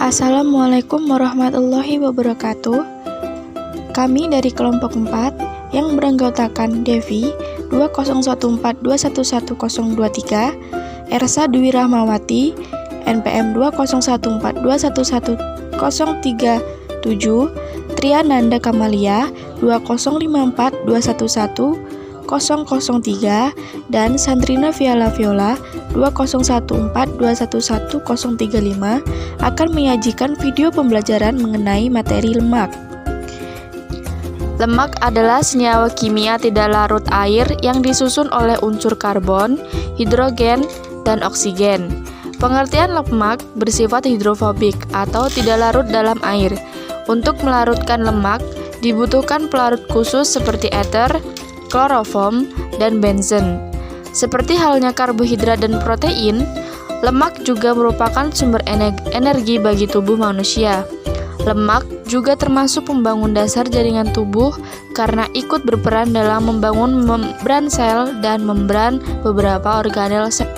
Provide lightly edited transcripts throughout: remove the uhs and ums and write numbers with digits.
Assalamualaikum warahmatullahi wabarakatuh. Kami dari kelompok 4 yang beranggotakan Devi 2014211023, Ersa Dwi Rahmawati, NPM 2014211037, Triananda Kamalia 20542111003, dan Sandrina Viola 2014211035 akan menyajikan video pembelajaran mengenai materi lemak. Lemak adalah senyawa kimia tidak larut air yang disusun oleh unsur karbon, hidrogen, dan oksigen. Pengertian lemak bersifat hidrofobik atau tidak larut dalam air. Untuk melarutkan lemak, dibutuhkan pelarut khusus seperti ether, kloroform, dan benzen. Seperti halnya karbohidrat dan protein, lemak juga merupakan sumber energi bagi tubuh manusia. Lemak juga termasuk pembangun dasar jaringan tubuh karena ikut berperan dalam membangun membran sel dan membran beberapa organel sel.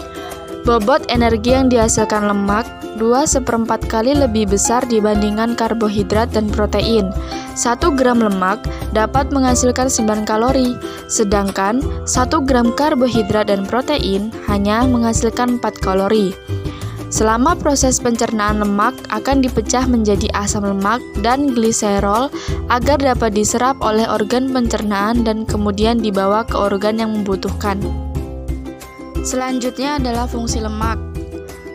Bobot energi yang dihasilkan lemak 2/4 kali lebih besar dibandingkan karbohidrat dan protein. 1 gram lemak dapat menghasilkan 9 kalori, sedangkan 1 gram karbohidrat dan protein hanya menghasilkan 4 kalori. Selama proses pencernaan lemak akan dipecah menjadi asam lemak dan gliserol agar dapat diserap oleh organ pencernaan dan kemudian dibawa ke organ yang membutuhkan. Selanjutnya adalah fungsi lemak.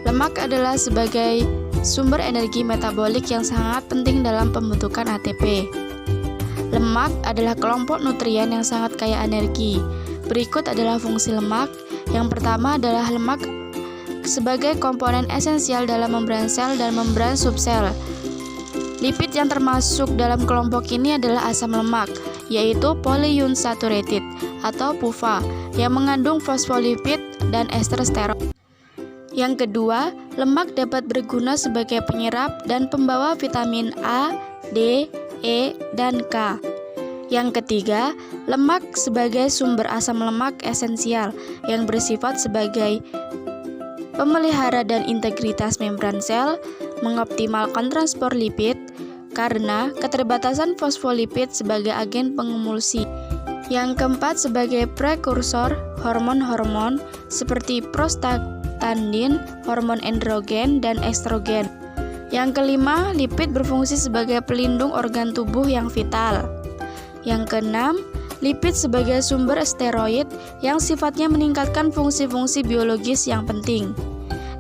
Lemak adalah sebagai sumber energi metabolik yang sangat penting dalam pembentukan ATP. Lemak adalah kelompok nutrien yang sangat kaya energi. Berikut adalah fungsi lemak. Yang pertama adalah lemak sebagai komponen esensial dalam membran sel dan membran subsel. Lipid yang termasuk dalam kelompok ini adalah asam lemak, yaitu polyunsaturated atau PUFA, yang mengandung fosfolipid dan ester sterol. Yang kedua, lemak dapat berguna sebagai penyerap dan pembawa vitamin A, D, E, dan K. Yang ketiga, lemak sebagai sumber asam lemak esensial yang bersifat sebagai pemelihara dan integritas membran sel, mengoptimalkan transport lipid karena keterbatasan fosfolipid sebagai agen pengemulsi. Yang keempat, sebagai prekursor hormon-hormon seperti prostaglandin, hormon androgen, dan estrogen. Yang kelima, lipid berfungsi sebagai pelindung organ tubuh yang vital. Yang keenam, lipid sebagai sumber steroid yang sifatnya meningkatkan fungsi-fungsi biologis yang penting.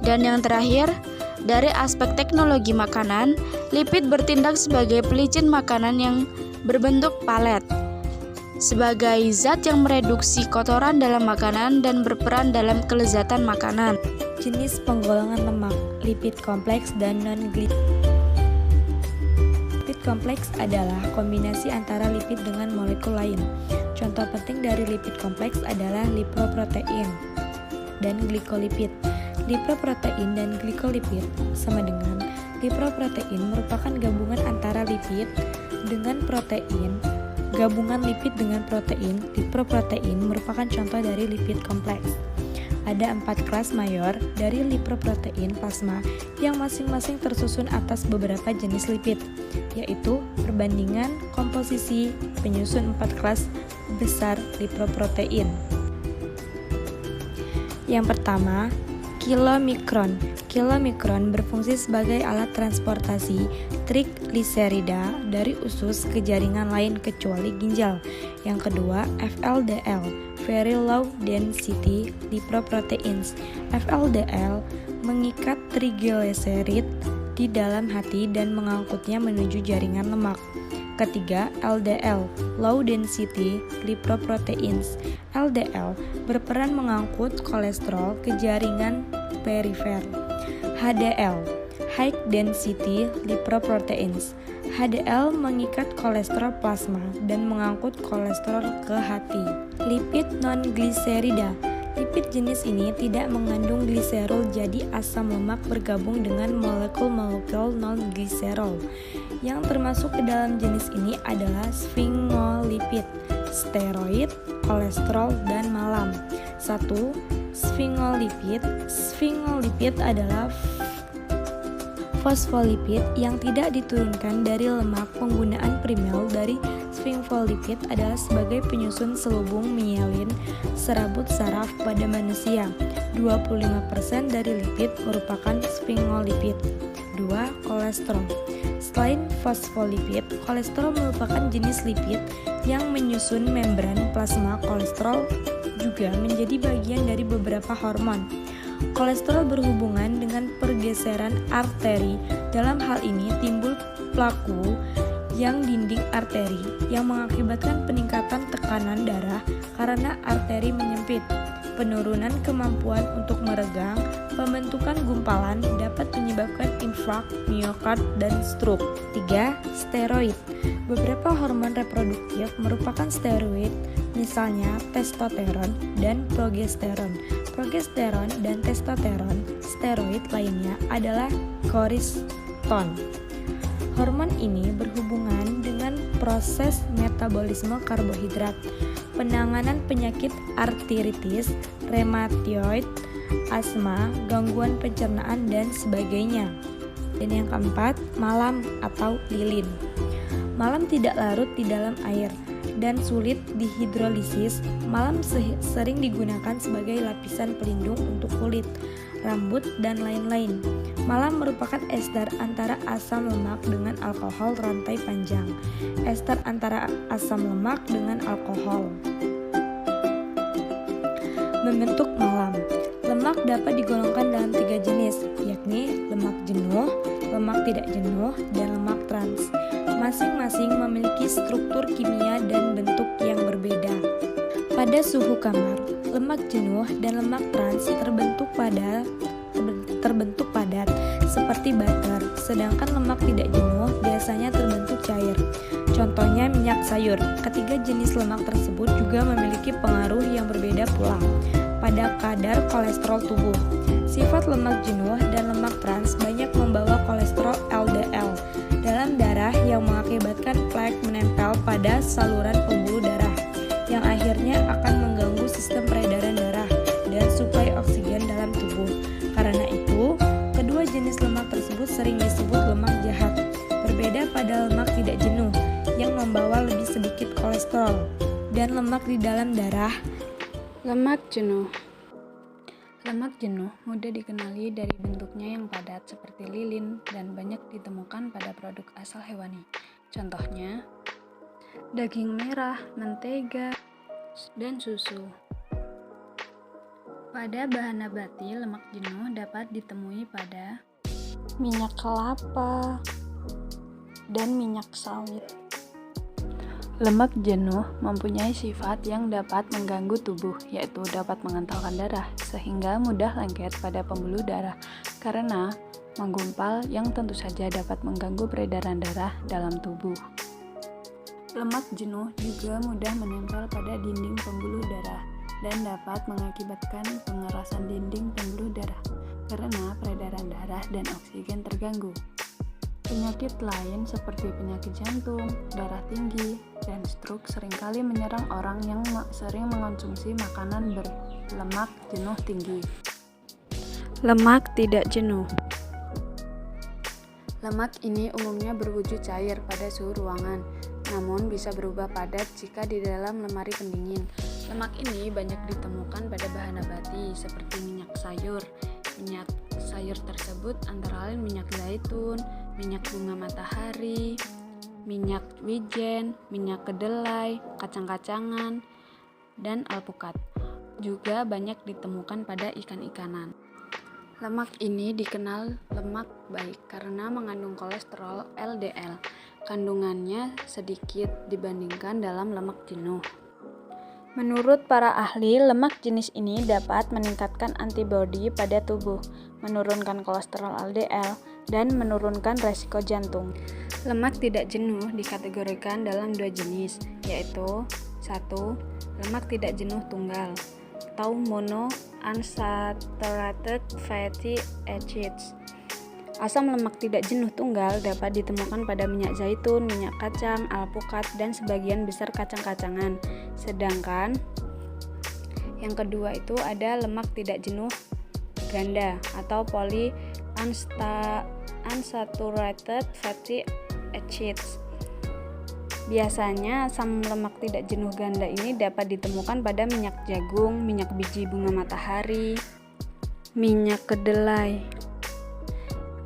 Dan yang terakhir, dari aspek teknologi makanan, lipid bertindak sebagai pelicin makanan yang berbentuk palet, sebagai zat yang mereduksi kotoran dalam makanan dan berperan dalam kelezatan makanan. Jenis penggolongan lemak, lipid kompleks dan non-lipid. Lipid kompleks adalah kombinasi antara lipid dengan molekul lain. Contoh penting dari lipid kompleks adalah lipoprotein dan glikolipid. Lipoprotein dan glikolipid sama dengan lipoprotein merupakan gabungan antara lipid dengan protein. Gabungan lipid dengan protein, lipoprotein merupakan contoh dari lipid kompleks. Ada 4 kelas mayor dari lipoprotein plasma yang masing-masing tersusun atas beberapa jenis lipid, yaitu perbandingan komposisi penyusun 4 kelas besar lipoprotein. Yang pertama, kilomikron. Kilomikron berfungsi sebagai alat transportasi trigliserida dari usus ke jaringan lain kecuali ginjal. Yang kedua, VLDL, very low density lipoproteins. VLDL mengikat trigliserid di dalam hati dan mengangkutnya menuju jaringan lemak. Ketiga, LDL, low density lipoproteins. LDL berperan mengangkut kolesterol ke jaringan perifer. HDL, high density lipoproteins. HDL mengikat kolesterol plasma dan mengangkut kolesterol ke hati. Lipid non-gliserida. Lipid jenis ini tidak mengandung gliserol, jadi asam lemak bergabung dengan molekul-molekul non-gliserol. Yang termasuk ke dalam jenis ini adalah sphingolipid, steroid, kolesterol, dan malam. 1. Sphingolipid. Sphingolipid adalah Fosfolipid yang tidak diturunkan dari lemak penggunaan primer dari sphingolipid adalah sebagai penyusun selubung mielin serabut saraf pada manusia. 25% dari lipid merupakan sphingolipid. 2. Kolesterol. Selain fosfolipid, kolesterol merupakan jenis lipid yang menyusun membran plasma. Kolesterol juga menjadi bagian dari beberapa hormon. Kolesterol berhubungan dengan pergeseran arteri. Dalam hal ini timbul plaku yang dinding arteri yang mengakibatkan peningkatan tekanan darah karena arteri menyempit. Penurunan kemampuan untuk meregang, pembentukan gumpalan dapat menyebabkan infark, miokard, dan stroke. 3. Steroid. Beberapa hormon reproduktif merupakan steroid, misalnya testosteron dan progesteron. Progesteron dan testosteron, steroid lainnya adalah cortisone. Hormon ini berhubungan dengan proses metabolisme karbohidrat, penanganan penyakit artritis, rheumatoid, asma, gangguan pencernaan, dan sebagainya. Dan yang keempat, malam atau lilin. Malam tidak larut di dalam air dan sulit dihidrolisis. Malam sering digunakan sebagai lapisan pelindung untuk kulit, rambut, dan lain-lain. Malam merupakan ester antara asam lemak dengan alkohol rantai panjang. Ester antara asam lemak dengan alkohol membentuk malam. Lemak dapat digolongkan dalam 3 jenis, yakni lemak jenuh, lemak tidak jenuh, dan lemak trans. Masing-masing memiliki struktur kimia dan bentuk yang berbeda. Pada suhu kamar, lemak jenuh dan lemak trans terbentuk padat seperti butter, sedangkan lemak tidak jenuh biasanya terbentuk cair. Contohnya minyak sayur. Ketiga jenis lemak tersebut juga memiliki pengaruh yang berbeda pula pada kadar kolesterol tubuh. Sifat lemak jenuh dan lemak trans banyak membawa kolesterol LDL dalam darah yang mengakibatkan plak menempel pada saluran pembuluh darah yang akhirnya akan mengganggu sistem peredaran darah dan suplai oksigen dalam tubuh. Karena itu, kedua jenis lemak tersebut sering disebut lemak jahat. Berbeda pada lemak tidak jenuh yang membawa lebih sedikit kolesterol dan lemak di dalam darah. Lemak jenuh. Lemak jenuh mudah dikenali dari bentuknya yang padat seperti lilin dan banyak ditemukan pada produk asal hewani. Contohnya, daging merah, mentega, dan susu. Pada bahan nabati, lemak jenuh dapat ditemui pada minyak kelapa, dan minyak sawit. lemak jenuh mempunyai sifat yang dapat mengganggu tubuh, yaitu dapat mengentalkan darah, sehingga mudah lengket pada pembuluh darah karena menggumpal yang tentu saja dapat mengganggu peredaran darah dalam tubuh. Lemak jenuh juga mudah menempel pada dinding pembuluh darah dan dapat mengakibatkan pengerasan dinding pembuluh darah karena peredaran darah dan oksigen terganggu. Penyakit lain seperti penyakit jantung, darah tinggi, dan stroke seringkali menyerang orang yang sering mengonsumsi makanan berlemak jenuh tinggi. Lemak tidak jenuh. Lemak ini umumnya berwujud cair pada suhu ruangan, namun bisa berubah padat jika di dalam lemari pendingin. Lemak ini banyak ditemukan pada bahan nabati seperti minyak sayur. Minyak sayur tersebut antara lain minyak zaitun, minyak bunga matahari, minyak wijen, minyak kedelai, kacang-kacangan, dan alpukat. Juga banyak ditemukan pada ikan-ikanan. Lemak ini dikenal lemak baik karena mengandung kolesterol LDL. Kandungannya sedikit dibandingkan dalam lemak jenuh. Menurut para ahli, lemak jenis ini dapat meningkatkan antibodi pada tubuh, menurunkan kolesterol LDL, dan menurunkan resiko jantung. Lemak tidak jenuh dikategorikan dalam 2 jenis, yaitu 1. Lemak tidak jenuh tunggal atau monounsaturated fatty acids. Asam lemak tidak jenuh tunggal dapat ditemukan pada minyak zaitun, minyak kacang, alpukat, dan sebagian besar kacang-kacangan. Sedangkan yang kedua itu ada lemak tidak jenuh ganda atau polyunsaturated unsaturated fatty acids. Biasanya asam lemak tidak jenuh ganda ini dapat ditemukan pada minyak jagung, minyak biji bunga matahari, minyak kedelai.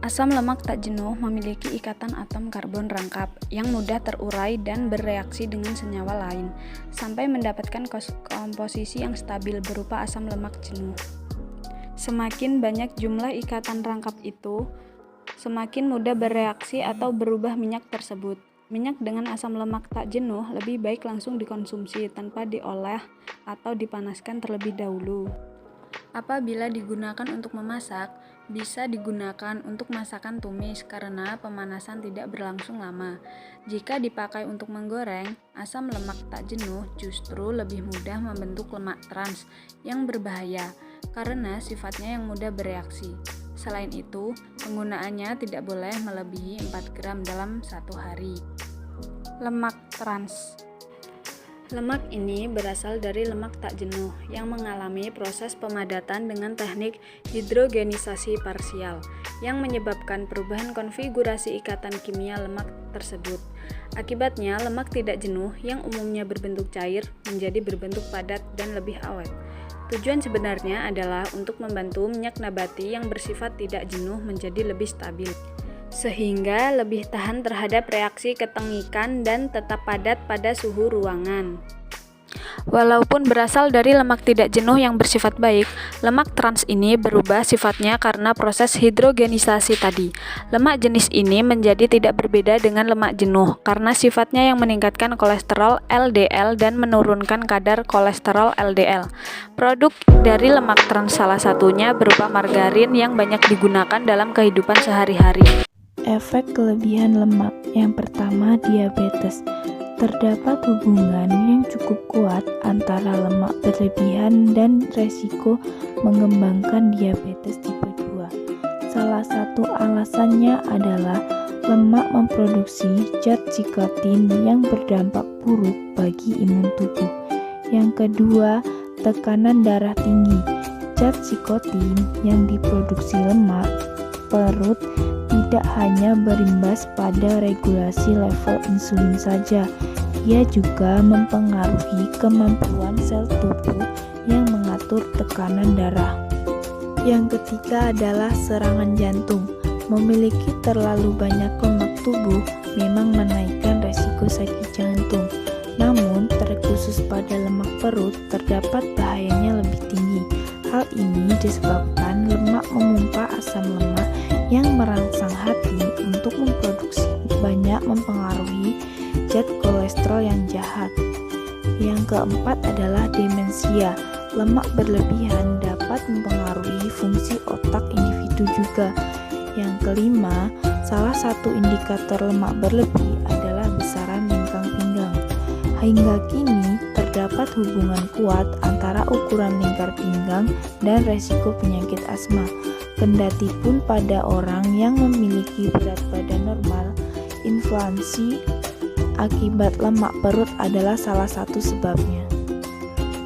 Asam lemak tak jenuh memiliki ikatan atom karbon rangkap yang mudah terurai dan bereaksi dengan senyawa lain sampai mendapatkan komposisi yang stabil berupa asam lemak jenuh. Semakin banyak jumlah ikatan rangkap itu, semakin mudah bereaksi atau berubah minyak tersebut. Minyak dengan asam lemak tak jenuh lebih baik langsung dikonsumsi tanpa diolah atau dipanaskan terlebih dahulu. Apabila digunakan untuk memasak, bisa digunakan untuk masakan tumis karena pemanasan tidak berlangsung lama. Jika dipakai untuk menggoreng, asam lemak tak jenuh justru lebih mudah membentuk lemak trans yang berbahaya karena sifatnya yang mudah bereaksi. Selain itu, penggunaannya tidak boleh melebihi 4 gram dalam satu hari. Lemak trans. Lemak ini berasal dari lemak tak jenuh yang mengalami proses pemadatan dengan teknik hidrogenisasi parsial yang menyebabkan perubahan konfigurasi ikatan kimia lemak tersebut. Akibatnya, lemak tidak jenuh yang umumnya berbentuk cair menjadi berbentuk padat dan lebih awet. Tujuan sebenarnya adalah untuk membantu minyak nabati yang bersifat tidak jenuh menjadi lebih stabil, sehingga lebih tahan terhadap reaksi ketengikan dan tetap padat pada suhu ruangan. Walaupun berasal dari lemak tidak jenuh yang bersifat baik, lemak trans ini berubah sifatnya karena proses hidrogenisasi tadi. Lemak jenis ini menjadi tidak berbeda dengan lemak jenuh karena sifatnya yang meningkatkan kolesterol LDL dan menurunkan kadar kolesterol LDL. Produk dari lemak trans salah satunya berupa margarin yang banyak digunakan dalam kehidupan sehari-hari. Efek kelebihan lemak. Yang pertama, diabetes. Terdapat hubungan yang cukup kuat antara lemak berlebihan dan resiko mengembangkan diabetes tipe 2. Salah satu alasannya adalah lemak memproduksi zat zikotin yang berdampak buruk bagi imun tubuh. Yang kedua, tekanan darah tinggi. Zat zikotin yang diproduksi lemak perut tidak hanya berimbas pada regulasi level insulin saja, ia juga mempengaruhi kemampuan sel tubuh yang mengatur tekanan darah. Yang ketiga adalah serangan jantung. Memiliki terlalu banyak lemak tubuh memang menaikkan resiko sakit jantung. Namun, terkhusus pada lemak perut terdapat bahayanya lebih tinggi. Hal ini disebabkan lemak memompa asam lemak yang merangsang hati untuk memproduksi banyak mempengaruhi zat kolesterol yang jahat. Yang keempat adalah demensia. Lemak berlebihan dapat mempengaruhi fungsi otak individu juga. Yang kelima, salah satu indikator lemak berlebih adalah besaran lingkar pinggang. Hingga kini, terdapat hubungan kuat antara ukuran lingkar pinggang dan resiko penyakit asma. Kendati pun pada orang yang memiliki berat badan normal, inflamasi akibat lemak perut adalah salah satu sebabnya.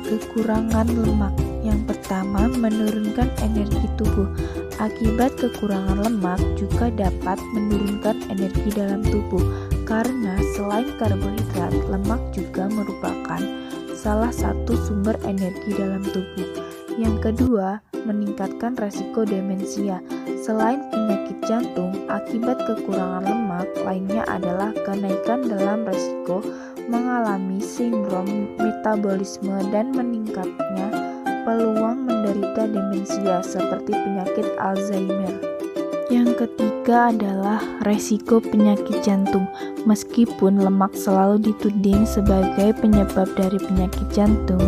Kekurangan lemak. Yang pertama, menurunkan energi tubuh. Akibat kekurangan lemak juga dapat menurunkan energi dalam tubuh, karena selain karbohidrat, lemak juga merupakan salah satu sumber energi dalam tubuh. Yang kedua, meningkatkan resiko demensia. Selain penyakit jantung, akibat kekurangan lemak lainnya adalah kenaikan dalam resiko mengalami sindrom metabolisme dan meningkatnya peluang menderita demensia seperti penyakit Alzheimer. Yang ketiga adalah resiko penyakit jantung. Meskipun lemak selalu dituding sebagai penyebab dari penyakit jantung,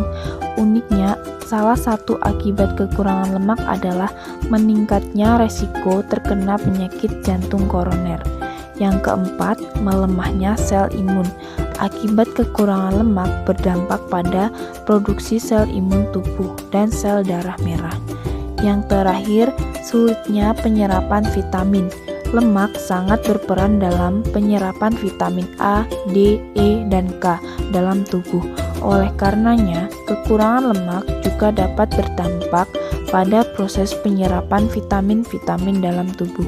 uniknya salah satu akibat kekurangan lemak adalah meningkatnya resiko terkena penyakit jantung koroner. Yang keempat, melemahnya sel imun. Akibat kekurangan lemak berdampak pada produksi sel imun tubuh dan sel darah merah. Yang terakhir, sulitnya penyerapan vitamin. Lemak sangat berperan dalam penyerapan vitamin A, D, E, dan K dalam tubuh. Oleh karenanya, kekurangan lemak juga dapat berdampak pada proses penyerapan vitamin-vitamin dalam tubuh.